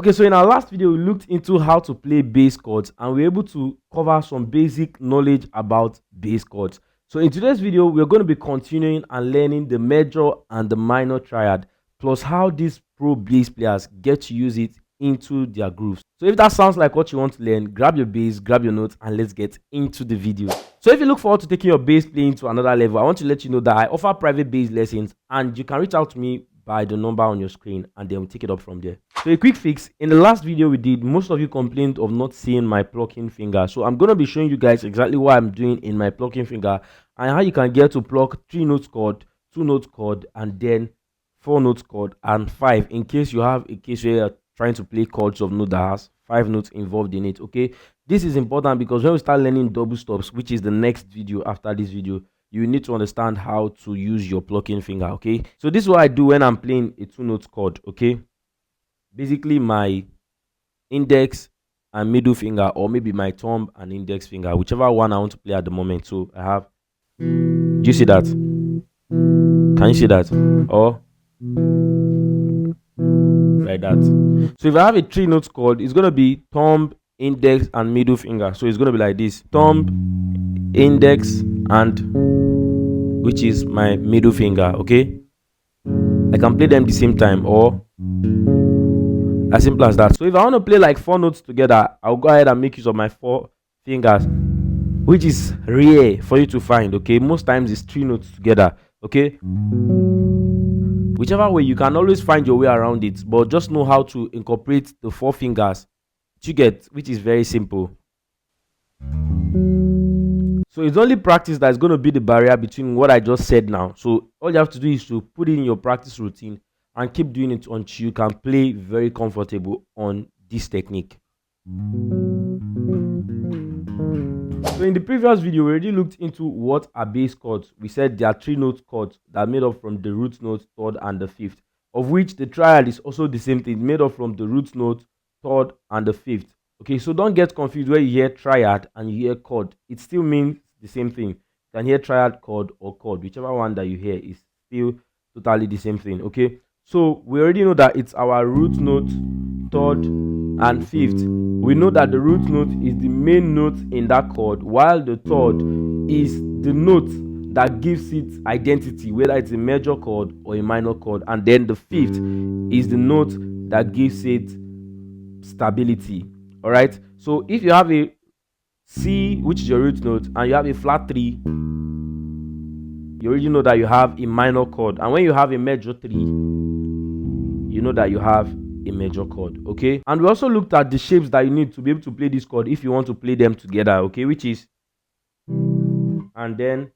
Okay, so in our last video, we looked into how to play bass chords and we were able to cover some basic knowledge about bass chords. So in today's video, we're going to be continuing and learning the major and the minor triad, plus how these pro bass players get to use it into their grooves. So if that sounds like what you want to learn, grab your bass, grab your notes, and let's get into the video. So if you look forward to taking your bass playing to another level, I want to let you know that I offer private bass lessons and you can reach out to me by the number on your screen and then we'll take it up from there. So a quick fix, in the last video we did, most of you complained of not seeing my plucking finger. So I'm going to be showing you guys exactly what I'm doing in my plucking finger and how you can get to pluck 3 notes chord, 2 notes chord, and then 4 notes chord and 5 in case you have a case where you're trying to play chords of note that has 5 notes involved in it. Okay, this is important because when we start learning double stops, which is the next video after this video, you need to understand how to use your plucking finger. Okay, so this is what I do when I'm playing a 2 notes chord. Okay, basically my index and middle finger, or maybe my thumb and index finger, whichever one I want to play at the moment. So I have, do you see that? Can you see that? Or like that. So if I have a 3 notes chord, it's going to be thumb, index, and middle finger. So it's going to be like this: thumb, index, and which is my middle finger. Okay, I can play them the same time, or as simple as that. So if I want to play like 4 notes together, I'll go ahead and make use of my 4 fingers, which is rare for you to find. Okay, most times it's 3 notes together. Okay, whichever way, you can always find your way around it, but just know how to incorporate the 4 fingers you get, which is very simple. So it's only practice that's going to be the barrier between what I just said now. So all you have to do is to put it in your practice routine and keep doing it until you can play very comfortable on this technique. So in the previous video, we already looked into what are bass chords. We said there are 3 note chords that are made up from the root note, third, and the fifth, of which the triad is also the same thing, made up from the root note, third, and the fifth. Okay, so don't get confused where you hear triad and you hear chord. It still means the same thing. You can hear triad chord or chord, whichever one that you hear is still totally the same thing. Okay, so we already know that it's our root note, third, and fifth. We know that the root note is the main note in that chord, while the third is the note that gives it identity, whether it's a major chord or a minor chord, and then the fifth is the note that gives it stability. All right, so if you have a C, which is your root note, and you have a flat 3, you already know that you have a minor chord, and when you have a major 3, you know that you have a major chord. Okay, and we also looked at the shapes that you need to be able to play this chord if you want to play them together. Okay, which is, and then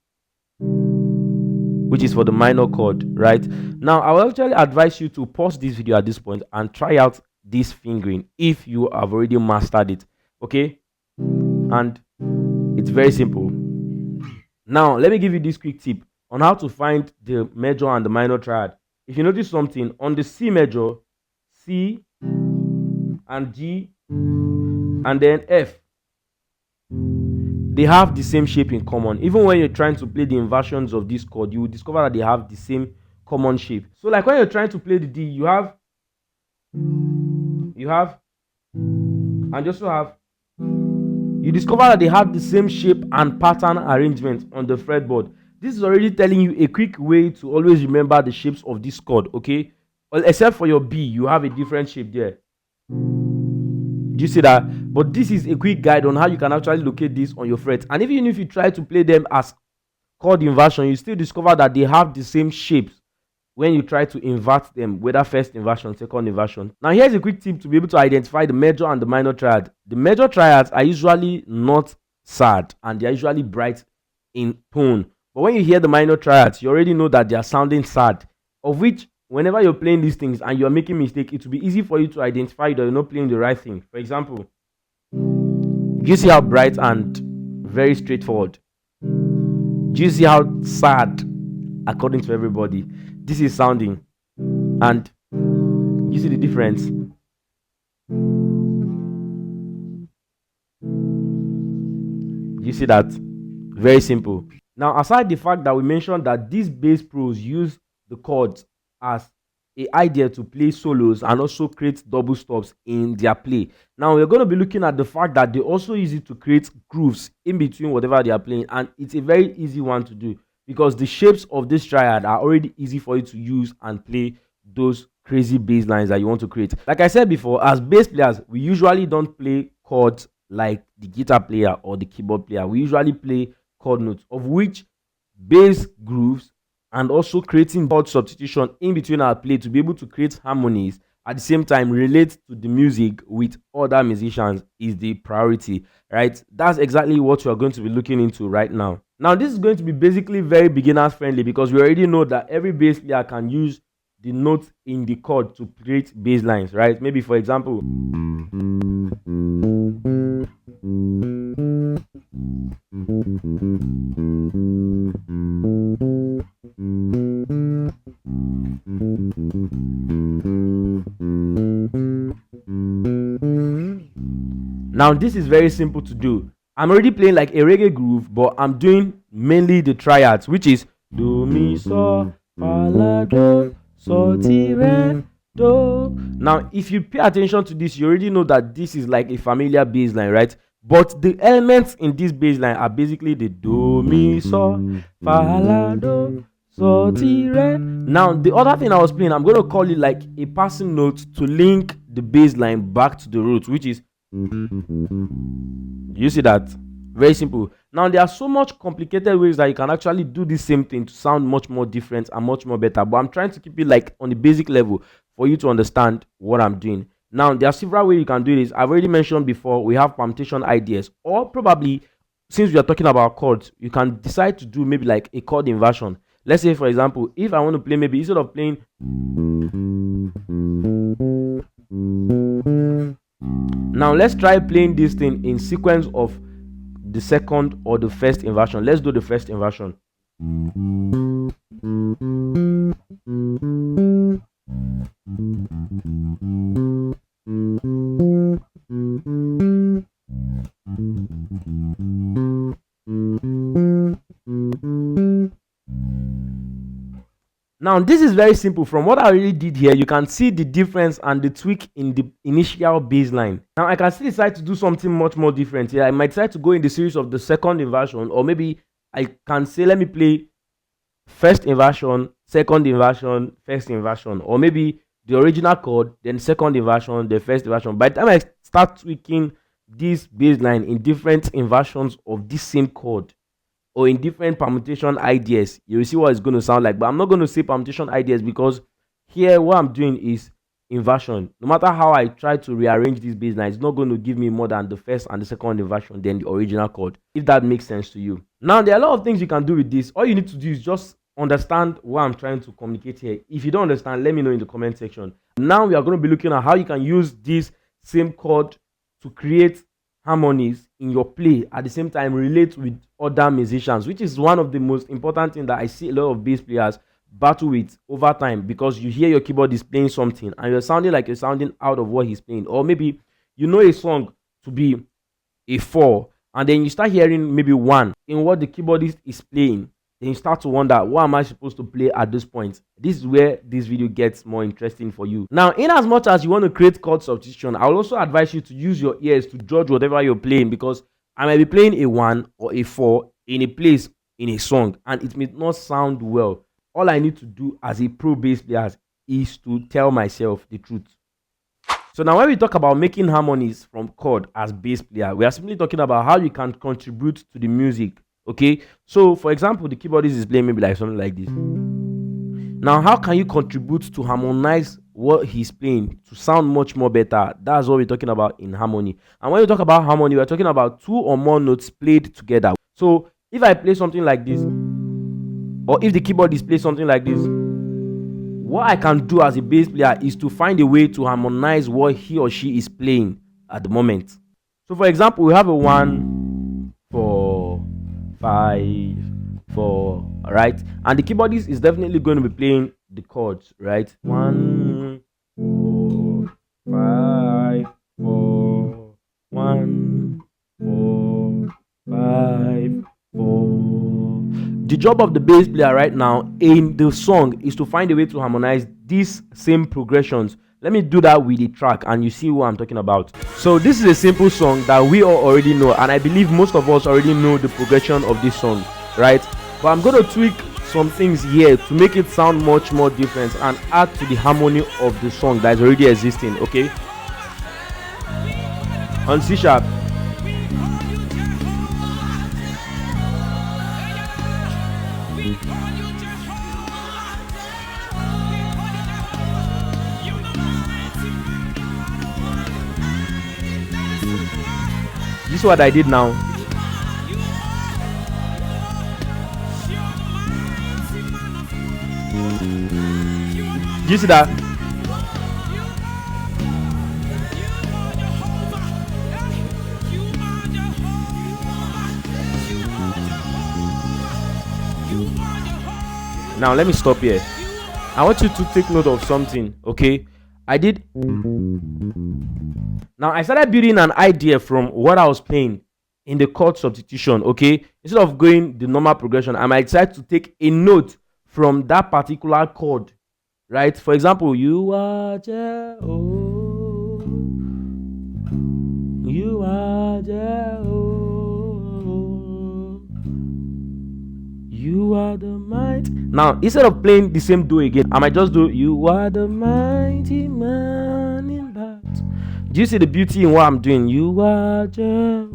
which is for the minor chord. Right now, I will actually advise you to pause this video at this point and try out this fingering if you have already mastered it. Okay, and it's very simple. Now let me give you this quick tip on how to find the major and the minor triad. If you notice something on the C major, C and G and then F, they have the same shape in common. Even when you're trying to play the inversions of this chord, you will discover that they have the same common shape. So like when you're trying to play the D, you have and you also have, you discover that they have the same shape and pattern arrangement on the fretboard. This is already telling you a quick way to always remember the shapes of this chord. Okay, well, except for your B, you have a different shape there. Do you see that? But this is a quick guide on how you can actually locate this on your fret. And even if you try to play them as chord inversion, you still discover that they have the same shapes when you try to invert them, whether first inversion, second inversion. Now here's a quick tip to be able to identify the major and the minor triad. The major triads are usually not sad and they are usually bright in tone. But when you hear the minor triads, you already know that they are sounding sad, of which whenever you're playing these things and you're making mistake, it will be easy for you to identify that you're not playing the right thing. For example, do you see how bright and very straightforward? Do you see how sad, according to everybody, this is sounding? And you see the difference? You see that? Very simple. Now, aside the fact that we mentioned that these bass pros use the chords as a idea to play solos and also create double stops in their play. Now we're going to be looking at the fact that they also use it to create grooves in between whatever they are playing, and it's a very easy one to do because the shapes of this triad are already easy for you to use and play those crazy bass lines that you want to create. Like I said before, as bass players, we usually don't play chords like the guitar player or the keyboard player. We usually play chord notes, of which bass grooves and also creating chord substitution in between our play to be able to create harmonies at the same time relate to the music with other musicians is the priority, right? That's exactly what we're going to be looking into right now. Now this is going to be basically very beginners friendly because we already know that every bass player can use the notes in the chord to create bass lines, right? Maybe for example, now this is very simple to do. I'm already playing like a reggae groove, but I'm doing mainly the triads, which is do, mi, so, fa, la, do, so, ti, re, do. Now if you pay attention to this, you already know that this is like a familiar bass line, right? But the elements in this bass line are basically the do, mi, so, fa, la, do, so, ti, re. Now the other thing I was playing, I'm going to call it like a passing note to link the bass line back to the root, which is, you see that? Very simple. Now there are so much complicated ways that you can actually do the same thing to sound much more different and much more better, but I'm trying to keep it like on the basic level for you to understand what I'm doing. Now there are several ways you can do this. I've already mentioned before, we have permutation ideas, or probably since we are talking about chords, you can decide to do maybe like a chord inversion. Let's say for example, if I want to play, maybe instead of playing, now let's try playing this thing in sequence of the second or the first inversion. Let's do the first inversion. Now this is very simple. From what I really did here, you can see the difference and the tweak in the initial bass line. Now I can still decide to do something much more different here. I might decide to go in the series of the second inversion, or maybe I can say let me play first inversion, second inversion, first inversion, or maybe the original chord, then second inversion, the first inversion. By the time I start tweaking this bass line in different inversions of this same chord, or in different permutation ideas, you will see what it's going to sound like. But I'm not going to say permutation ideas because here what I'm doing is inversion. No matter how I try to rearrange this bass line, it's not going to give me more than the first and the second inversion than the original chord, if that makes sense to you. Now there are a lot of things you can do with this. All you need to do is just understand what I'm trying to communicate here. If you don't understand, let me know in the comment section. Now we are going to be looking at how you can use this same chord to create harmonies in your play, at the same time relate with other musicians, which is one of the most important things that I see a lot of bass players battle with over time, because you hear your keyboard is playing something and you're sounding like you're sounding out of what he's playing, or maybe you know a song to be a 4 and then you start hearing maybe 1 in what the keyboardist is playing. Then you start to wonder, what am I supposed to play at this point? This is where this video gets more interesting for you. Now, in as much as you want to create chord substitution, I'll also advise you to use your ears to judge whatever you're playing, because I might be playing a 1 or a 4 in a place in a song and it may not sound well. All I need to do as a pro bass player is to tell myself the truth. So now when we talk about making harmonies from chord as bass player, we are simply talking about how you can contribute to the music. Okay, so for example, the keyboardist is playing maybe like something like this. Now how can you contribute to harmonize what he's playing to sound much more better? That's what we're talking about in harmony. And when we talk about harmony, we're talking about 2 or more notes played together. So if I play something like this, or if the keyboardist plays something like this, what I can do as a bass player is to find a way to harmonize what he or she is playing at the moment. So for example, we have a 1, 4, 5, 4, all right, and the keyboardist is definitely going to be playing the chords, right? 1, 4, 5, 4, 1, 4, 5, 4. The job of the bass player right now in the song is to find a way to harmonize these same progressions. Let me do that with the track and you see what I'm talking about. So this is a simple song that we all already know, and I believe most of us already know the progression of this song, right? But I'm going to tweak some things here to make it sound much more different and add to the harmony of the song that is already existing. Okay, on C sharp, this is what I did now. Do you see that? Now let me stop here. I want you to take note of something, okay? Now I started building an idea from what I was playing in the chord substitution, okay? Instead of going the normal progression, I might decide to take a note from that particular chord, right? For example, you are Jehovah, you are Jehovah, you are the might. Now instead of playing the same do again, I might just do you are the mighty man in battle. Do you see the beauty in what I'm doing? You are Jehovah,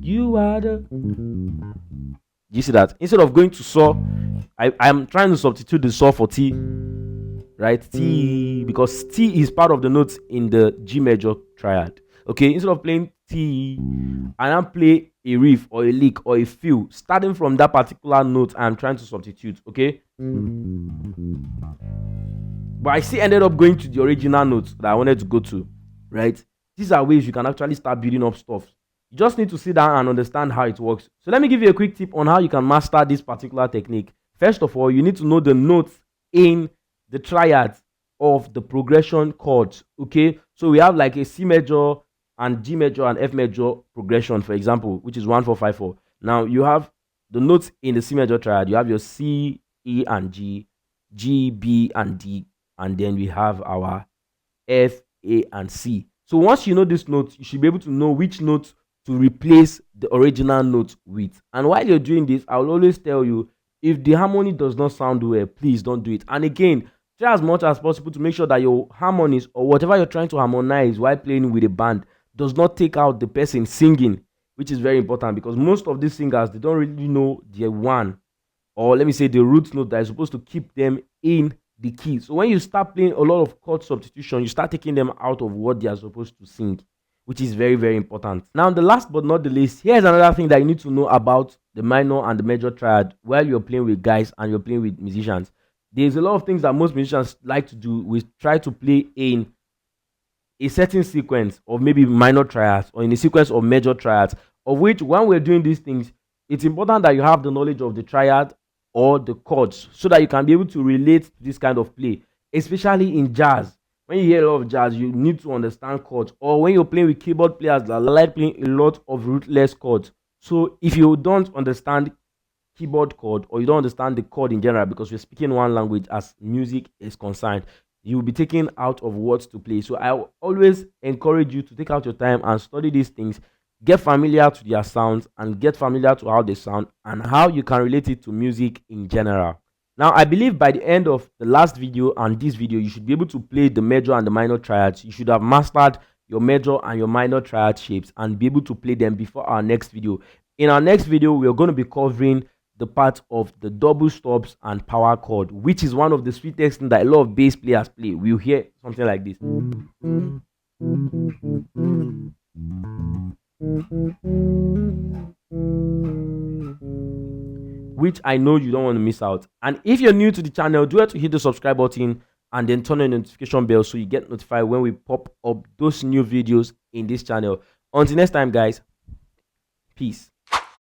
you are the. Do you see that? Instead of going to saw, I'm trying to substitute the saw for T, right? T, because T is part of the notes in the G major triad. Okay, instead of playing T, I now play a riff or a lick or a fill starting from that particular note I'm trying to substitute. Okay, but I still ended up going to the original notes that I wanted to go to, right? These are ways you can actually start building up stuff. You just need to sit down and understand how it works. So let me give you a quick tip on how you can master this particular technique. First of all, you need to know the notes in the triads of the progression chords. Okay, so we have like a C major and G major and F major progression, for example, which is 1 4 5 4. Now you have the notes in the C major triad. You have your C, E, and G, G, B, and D, and then we have our F, A, and C. So once you know this note, you should be able to know which note to replace the original note with. And while you're doing this, I will always tell you, if the harmony does not sound well, please don't do it. And again, try as much as possible to make sure that your harmonies or whatever you're trying to harmonize while playing with a band does not take out the person singing, which is very important, because most of these singers, they don't really know the one, or let me say the root note that is supposed to keep them in the key. So when you start playing a lot of chord substitution, you start taking them out of what they are supposed to sing, which is very, very important. Now, the last but not the least, here's another thing that you need to know about the minor and the major triad while you're playing with guys and you're playing with musicians. There's a lot of things that most musicians like to do. We try to play in a certain sequence of maybe minor triads or in a sequence of major triads, of which when we're doing these things, it's important that you have the knowledge of the triad or the chords so that you can be able to relate to this kind of play, especially in jazz. When you hear a lot of jazz, you need to understand chords, or when you're playing with keyboard players that like playing a lot of rootless chords. So if you don't understand keyboard chord, or you don't understand the chord in general, because we're speaking one language as music is concerned, you will be taken out of what to play. So I always encourage you to take out your time and study these things, get familiar to their sounds, and get familiar to how they sound and how you can relate it to music in general. Now, I believe by the end of the last video and this video, you should be able to play the major and the minor triads. You should have mastered your major and your minor triad shapes and be able to play them before our next video. In our next video, we're going to be covering the part of the double stops and power chord, which is one of the sweetest things that a lot of bass players play. We'll hear something like this, which I know you don't want to miss out. And if you're new to the channel, do have to hit the subscribe button and then turn on the notification bell so you get notified when we pop up those new videos in this channel. Until next time, guys, peace.